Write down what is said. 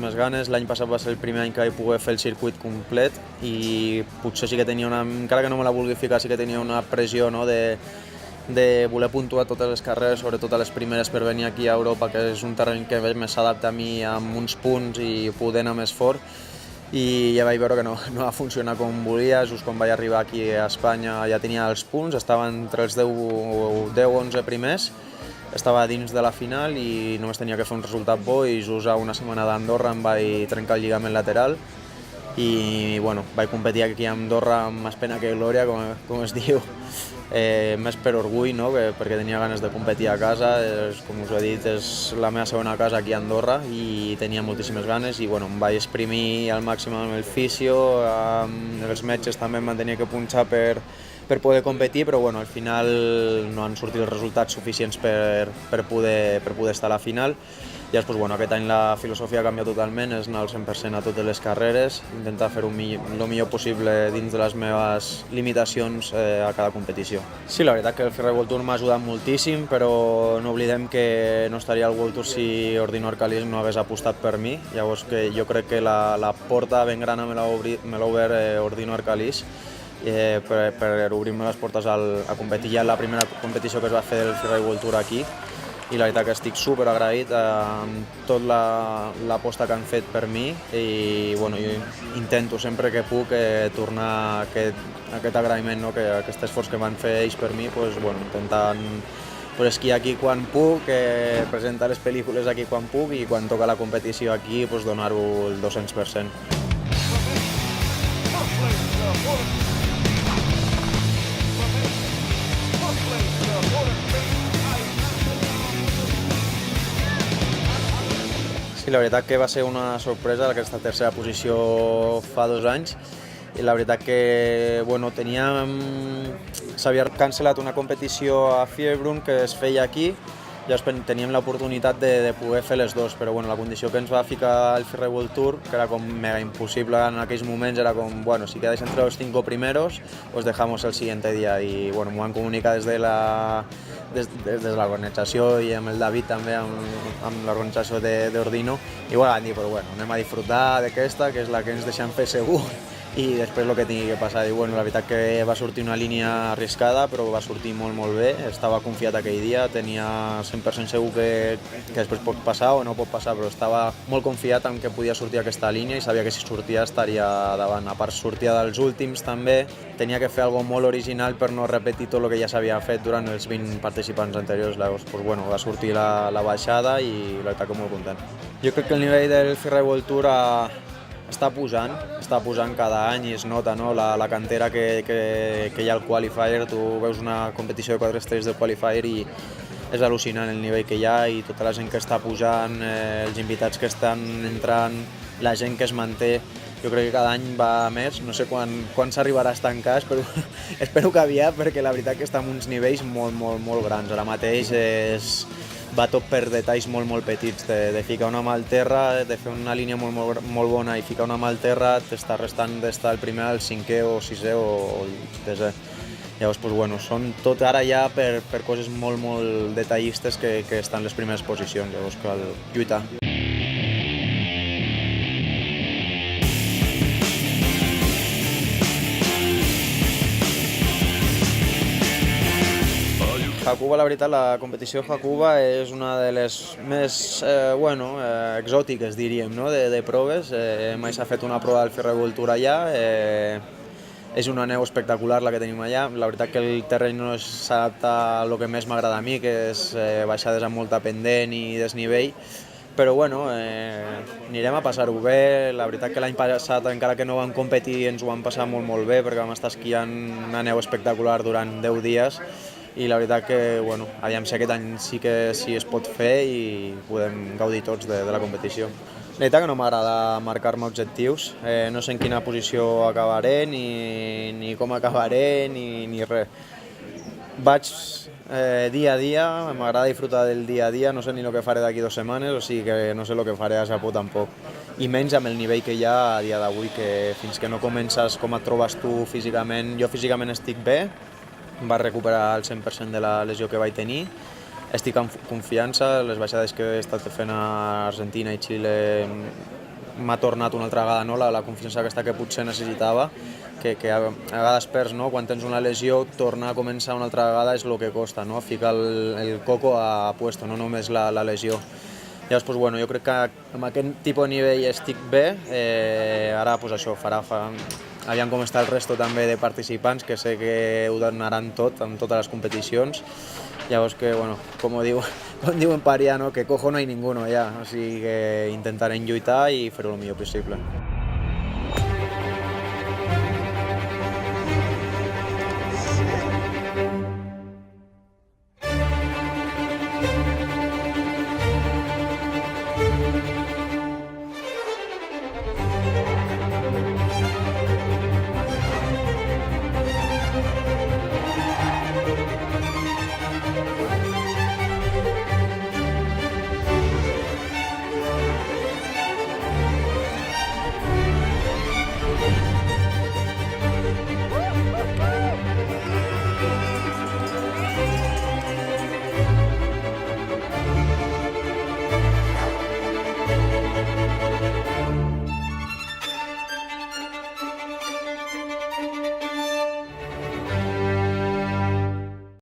moltíssimes ganes. L'any passat va ser el primer any que vaig poder fer el circuit complet i potser sí que tenia encara que no me la vulgui ficar, sí que tenia una pressió, no, de voler puntuar totes les carreres, sobretot a les primeres, per venir aquí a Europa, que és un terreny que més s'adapta a mi amb uns punts i poder anar més fort. I ja vaig veure que no va funcionar com volia. Just quan vaig arribar aquí a Espanya ja tenia els punts, estava entre els 10-11 primers, estava dins de la final i només tenia que fer un resultat bo, i just a una setmana d'Andorra em vaig trencar el lligament lateral i bueno, vaig competir aquí a Andorra amb més pena que glòria, com es diu. Més per orgull, no? Perquè tenia ganes de competir a casa, com us he dit, és la meva segona casa aquí a Andorra i tenia moltíssimes ganes i bueno, em vaig exprimir al màxim amb el fisio, els metges també em van tenir que punxar per poder competir, però bueno, al final no han sortit els resultats suficients per poder estar a la final. I després, bueno, aquest any la filosofia ha canviat totalment, és anar al 100% a totes les carreres, intentar fer el millor possible dins de les meves limitacions a cada competició. Sí, la veritat que el Freeride World Tour m'ha ajudat moltíssim, però no oblidem que no estaria al World Tour si Ordino Arcalís no hagués apostat per mi. Llavors que jo crec que la porta ben grana me l'ha obert Ordino Arcalís per obrir-me les portes a competir ja en la primera competició que es va fer del Freeride World Tour aquí. I la veritat que estic super agraït amb tota l'aposta que han fet per mi i bueno, jo intento sempre que puc tornar aquest agraïment, no? Aquest esforç que van fer ells per mi, intentant esquiar aquí quan puc, presentar les pel·lícules aquí quan puc i quan toca la competició aquí donar-ho el 200%. Sí, la veritat que va ser una sorpresa aquesta tercera posició fa 2 anys i la veritat que s'havia cancel·lat una competició a Fiebrun que es feia aquí, llavors teníem l'oportunitat de poder fer les dues, però la condició que ens va ficar el Freeride World Tour, que era com mega impossible en aquells moments, era com, si quedáis entre los 5 primeros, os dejamos el siguiente día, i m'ho van comunicar des de l'organització i amb el David també, amb l'organització d'Ordino, i van dir, anem a disfrutar d'aquesta, que és la que ens deixem fer segur, i després el que tingui que passar. I la veritat que va sortir una línia arriscada, però va sortir molt, molt bé, estava confiat aquell dia, tenia 100% segur que després pot passar o no pot passar, però estava molt confiat en que podia sortir aquesta línia i sabia que si sortia estaria davant. A part, sortia dels últims també, tenia que fer alguna cosa molt original per no repetir tot el que ja s'havia fet durant els 20 participants anteriors. Llavors, va sortir la baixada i la veritat que molt content. Jo crec que el nivell del Freeride World Tour està pujant cada any i es nota, no? La cantera que hi ha al Qualifier. Tu veus una competició de 4 estrelles del Qualifier i és al·lucinant el nivell que hi ha i tota la gent que està pujant, els invitats que estan entrant, la gent que es manté. Jo crec que cada any va més, no sé quan s'arribarà a estancar, espero que aviat, perquè la veritat que està en uns nivells molt grans. Ara mateix va tot per detalls molt petits, de ficar una mà al terra, de fer una línia molt bona i ficar una mà al terra, t'està restant d'estar el primer al 5è o 6è o el 10è. Llavors, són tot ara ja per coses molt detallistes que estan en les primeres posicions, llavors cal lluitar. Hakuba, la veritat, la competició Hakuba és una de les més exòtiques, diríem, no? de proves. Mai s'ha fet una prova del Freeride World Tour allà. És una neu espectacular la que tenim allà. La veritat que el terreny no s'adapta a lo que més m'agrada a mi, que és baixades amb molta pendent i desnivell. Però anirem a passar-ho bé. La veritat que l'any passat, encara que no vam competir, ens ho vam passar molt bé, perquè vam estar esquiant una neu espectacular durant 10 dies. I la veritat que, aviam si aquest any sí que es pot fer i podem gaudir tots de la competició. La veritat que no m'agrada marcar-me objectius, no sé en quina posició acabaré, ni com acabaré, ni res. Vaig dia a dia, m'agrada disfrutar del dia a dia, no sé ni el que faré d'aquí 2 setmanes, o sigui que no sé el que faré a Japó tampoc. I menys amb el nivell que hi ha a dia d'avui, que fins que no comences com et trobes tu físicament, jo físicament estic bé, va recuperar el 100% de la lesió que vaig tenir. Estic amb confiança, les baixades que he estat fent a Argentina i Xile m'ha tornat una altra vegada, no? La confiança aquesta que potser necessitava, que a vegades perds, no? Quan tens una lesió, tornar a començar una altra vegada és el que costa, no? Ficar el coco a puesto, no només la lesió. Llavors, pues, bueno, jo crec que amb aquest tipus de nivell estic bé, ara pues, això aviam com està el resto també de participants, que sé que ho donaran tot en totes les competicions. Llavors que, bueno, com diuen Paria, no? Que cojo no hay ninguno ja, o sigui que intentarem lluitar i fer-ho el millor possible.